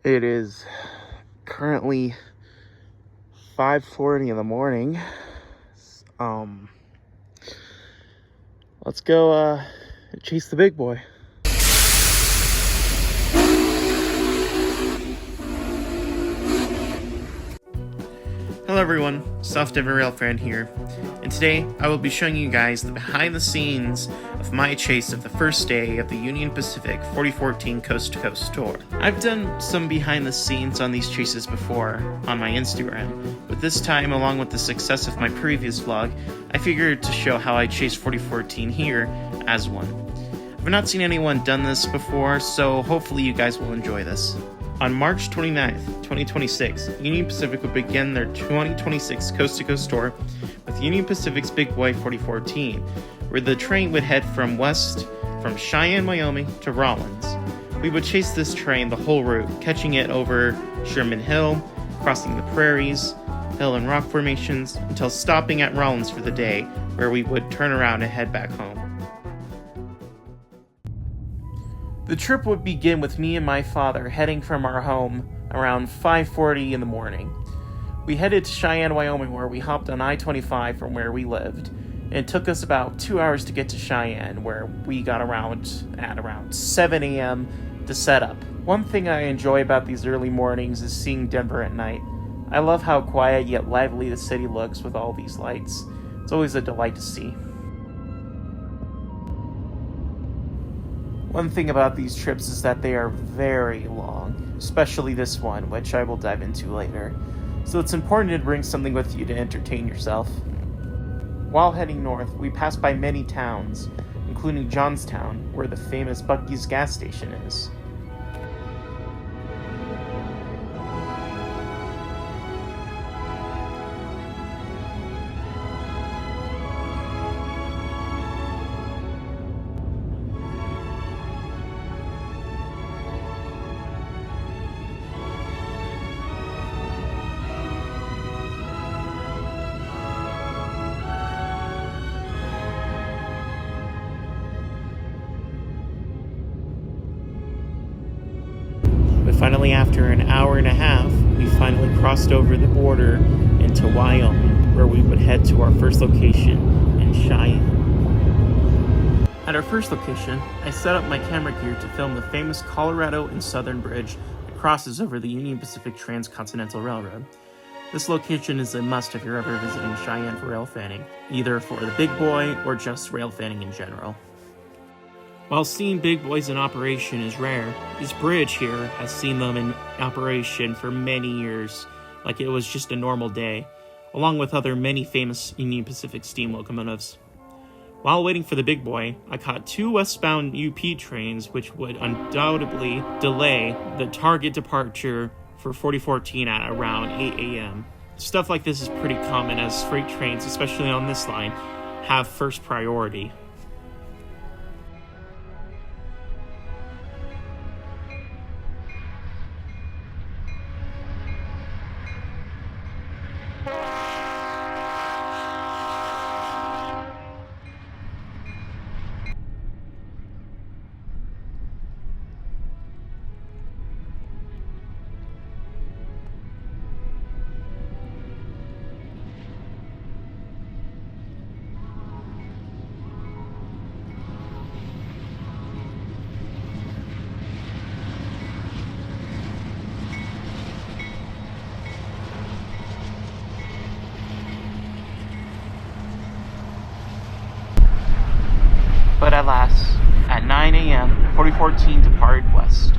It is currently 5:40 in the morning. Let's go chase the big boy. Hello everyone, Soft Ever Rail Fan here, and today I will be showing you guys the behind the scenes of my chase of the first day of the Union Pacific 4014 Coast to Coast Tour. I've done some behind the scenes on these chases before on my Instagram, but this time, along with the success of my previous vlog, I figured to show how I chased 4014 here as one. I've not seen anyone done this before, so hopefully you guys will enjoy this. On March 29th, 2026, Union Pacific would begin their 2026 Coast to Coast Tour with Union Pacific's Big Boy 4014, where the train would head from Cheyenne, Wyoming to Rawlins. We would chase this train the whole route, catching it over Sherman Hill, crossing the prairies, hill and rock formations, until stopping at Rawlins for the day, where we would turn around and head back home. The trip would begin with me and my father heading from our home around 5:40 in the morning. We headed to Cheyenne, Wyoming, where we hopped on I-25 from where we lived. And it took us about 2 hours to get to Cheyenne, where we got around 7 a.m. to set up. One thing I enjoy about these early mornings is seeing Denver at night. I love how quiet yet lively the city looks with all these lights. It's always a delight to see. One thing about these trips is that they are very long, especially this one, which I will dive into later. So it's important to bring something with you to entertain yourself. While heading north, we pass by many towns, including Johnstown, where the famous Buc-ee's gas station is. Finally, after an hour and a half, we finally crossed over the border into Wyoming, where we would head to our first location in Cheyenne. At our first location, I set up my camera gear to film the famous Colorado and Southern Bridge that crosses over the Union Pacific Transcontinental Railroad. This location is a must if you're ever visiting Cheyenne for rail fanning, either for the big boy or just rail fanning in general. While seeing big boys in operation is rare, this bridge here has seen them in operation for many years, like it was just a normal day, along with many famous Union Pacific steam locomotives. While waiting for the big boy, I caught 2 westbound UP trains, which would undoubtedly delay the target departure for 4014 at around 8 a.m. Stuff like this is pretty common, as freight trains, especially on this line, have first priority. But alas, at 9 a.m., 4014 departed west.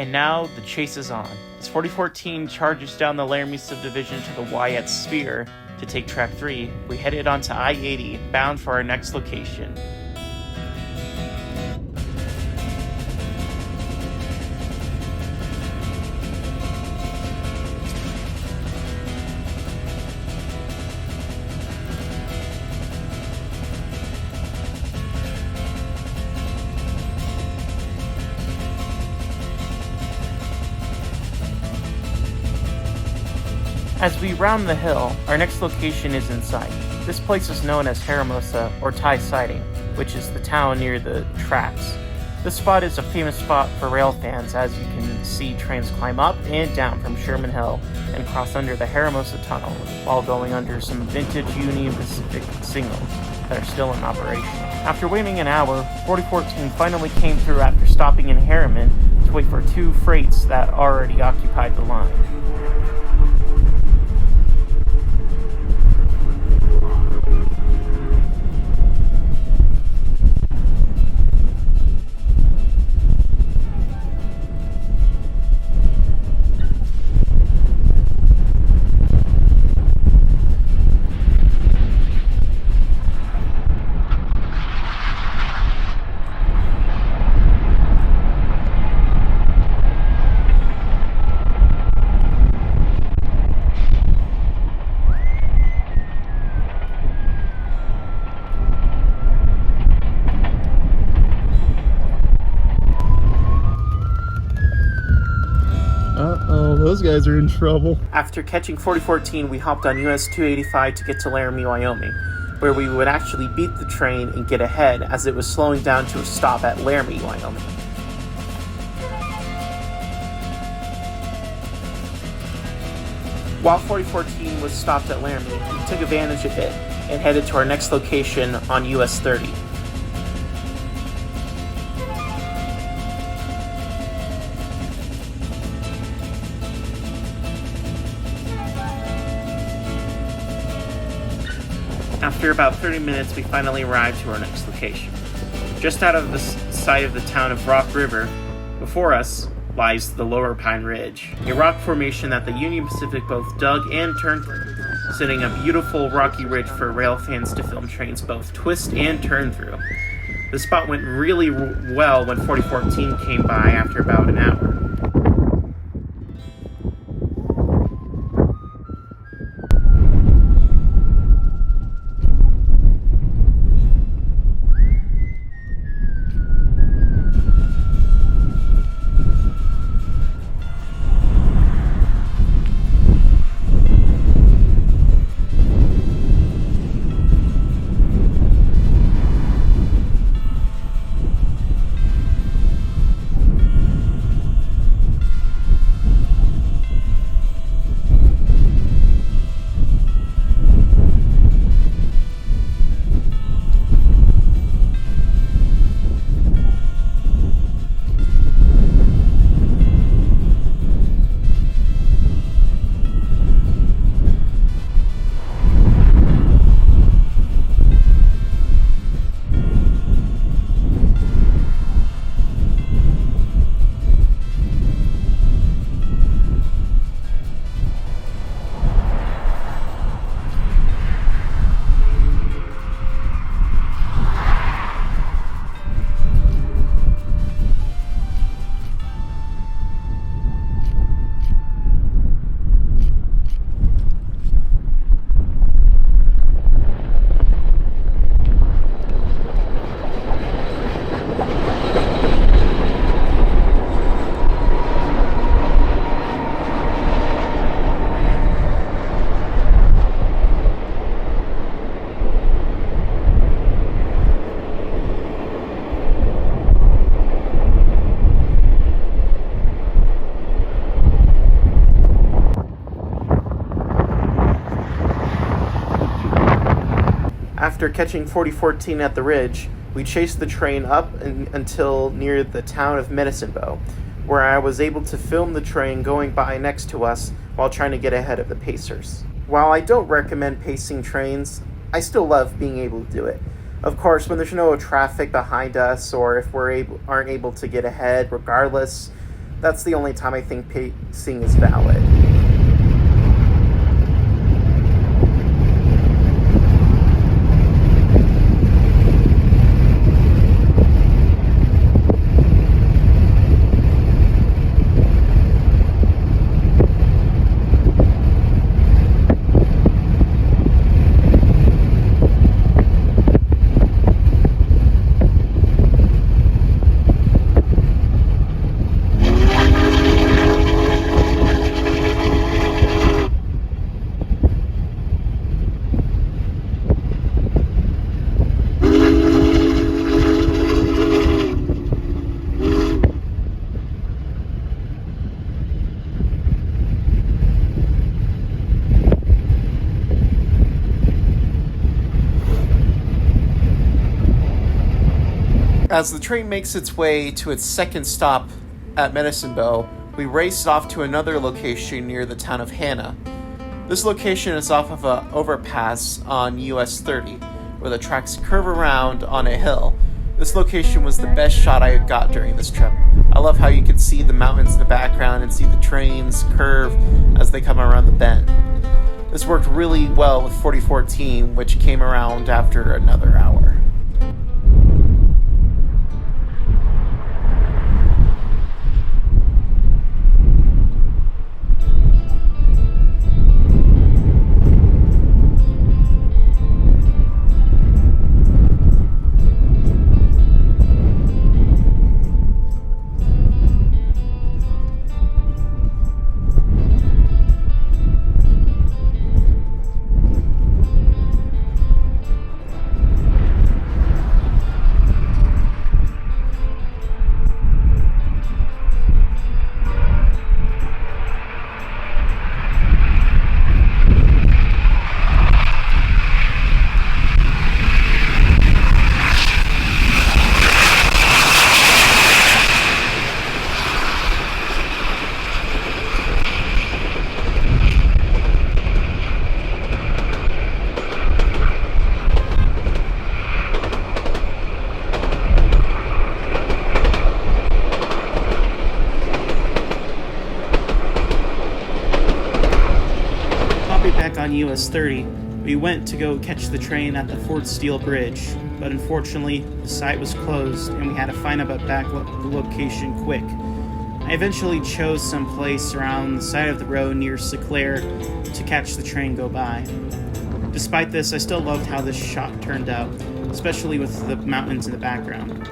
And now the chase is on. As 4014 charges down the Laramie subdivision to the Wyatt Sphere to take track 3, we headed onto I-80, bound for our next location. As we round the hill, our next location is in sight. This place is known as Haramosa, or Thai Siding, which is the town near the tracks. This spot is a famous spot for rail fans, as you can see trains climb up and down from Sherman Hill and cross under the Haramosa Tunnel while going under some vintage Union Pacific signals that are still in operation. After waiting an hour, 4014 finally came through after stopping in Harriman to wait for 2 freights that already occupied the line. Uh-oh, those guys are in trouble. After catching 4014, we hopped on US 285 to get to Laramie, Wyoming, where we would actually beat the train and get ahead as it was slowing down to a stop at Laramie, Wyoming. While 4014 was stopped at Laramie, we took advantage of it and headed to our next location on US 30. After about 30 minutes, we finally arrived to our next location. Just out of the sight of the town of Rock River, before us lies the Lower Pine Ridge, a rock formation that the Union Pacific both dug and turned through, setting a beautiful rocky ridge for rail fans to film trains both twist and turn through. The spot went really well when 4014 came by after about an hour. After catching 4014 at the ridge, we chased the train up until near the town of Medicine Bow, where I was able to film the train going by next to us while trying to get ahead of the pacers. While I don't recommend pacing trains, I still love being able to do it. Of course, when there's no traffic behind us or if aren't able to get ahead, regardless, That's the only time I think pacing is valid. As the train makes its way to its second stop at Medicine Bow, we race off to another location near the town of Hannah. This location is off of an overpass on US 30, where the tracks curve around on a hill. This location was the best shot I got during this trip. I love how you can see the mountains in the background and see the trains curve as they come around the bend. This worked really well with 4014, which came around after another hour. On US 30, we went to go catch the train at the Fort Steele Bridge, but unfortunately the site was closed and we had to find a back location quick. I eventually chose some place around the side of the road near Seclair to catch the train go by. Despite this, I still loved how this shot turned out, especially with the mountains in the background.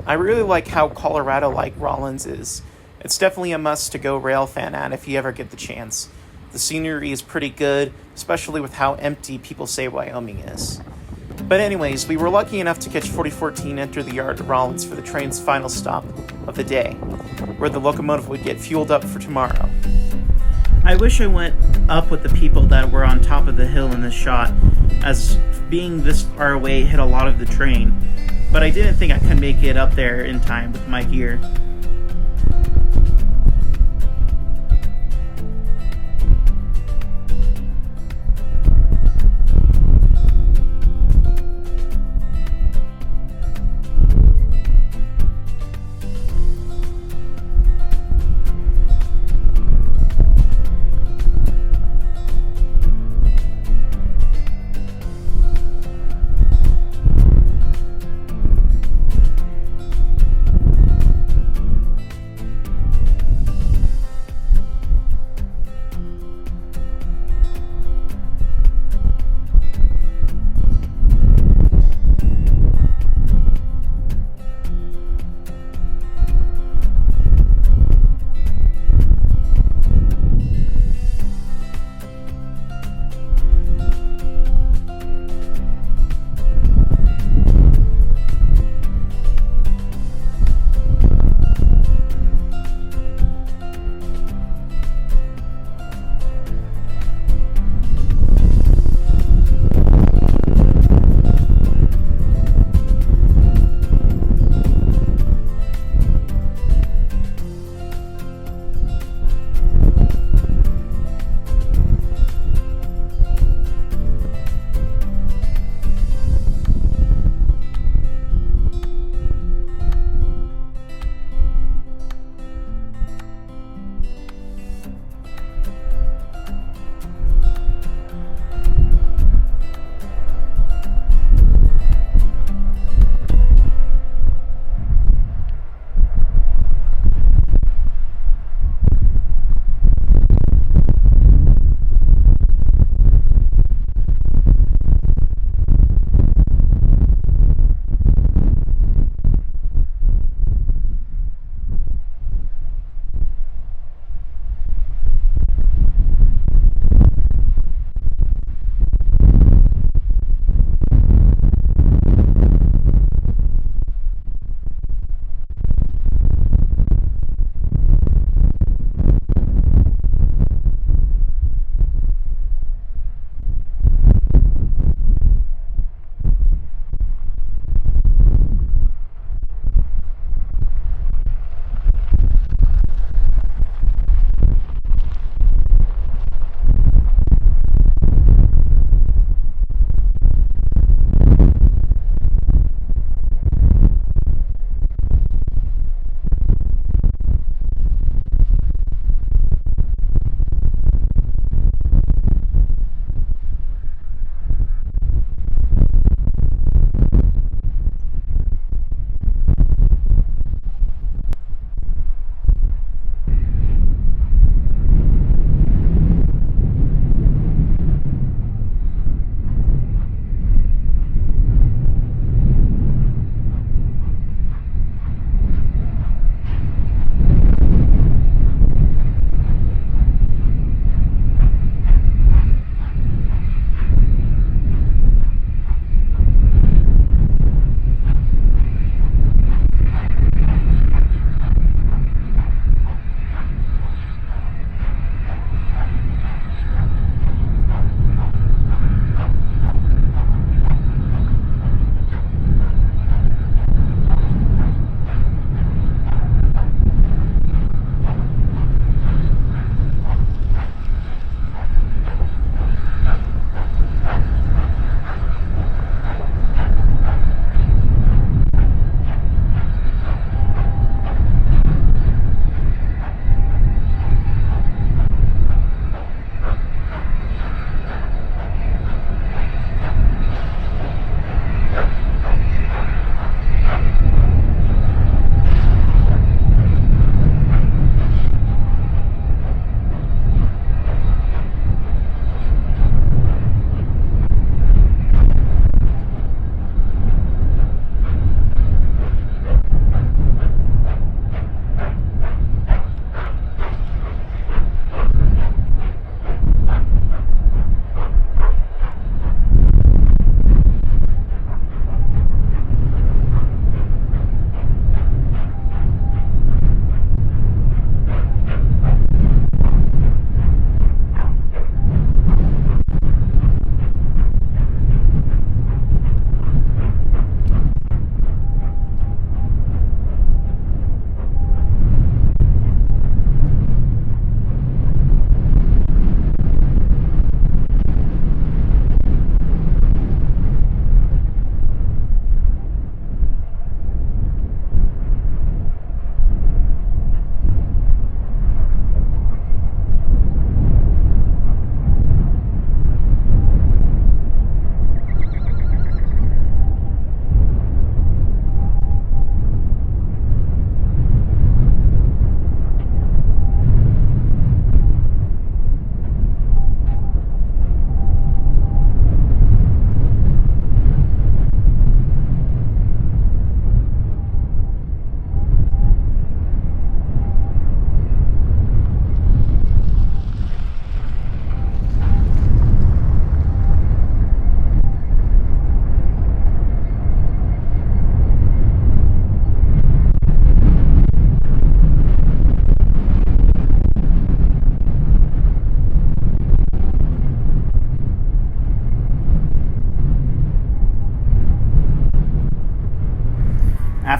I really like how Colorado-like Rollins is. It's definitely a must-to-go rail fan at if you ever get the chance. The scenery is pretty good, especially with how empty people say Wyoming is. But anyways, we were lucky enough to catch 4014 enter the yard at Rollins for the train's final stop of the day, where the locomotive would get fueled up for tomorrow. I wish I went up with the people that were on top of the hill in this shot, as being this far away hit a lot of the train, but I didn't think I could make it up there in time with my gear.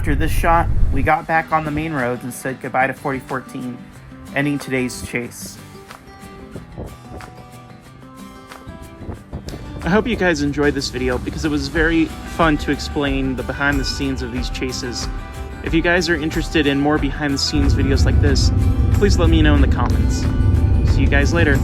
After this shot, we got back on the main roads and said goodbye to 4014, ending today's chase. I hope you guys enjoyed this video because it was very fun to explain the behind the scenes of these chases. If you guys are interested in more behind the scenes videos like this, please let me know in the comments. See you guys later.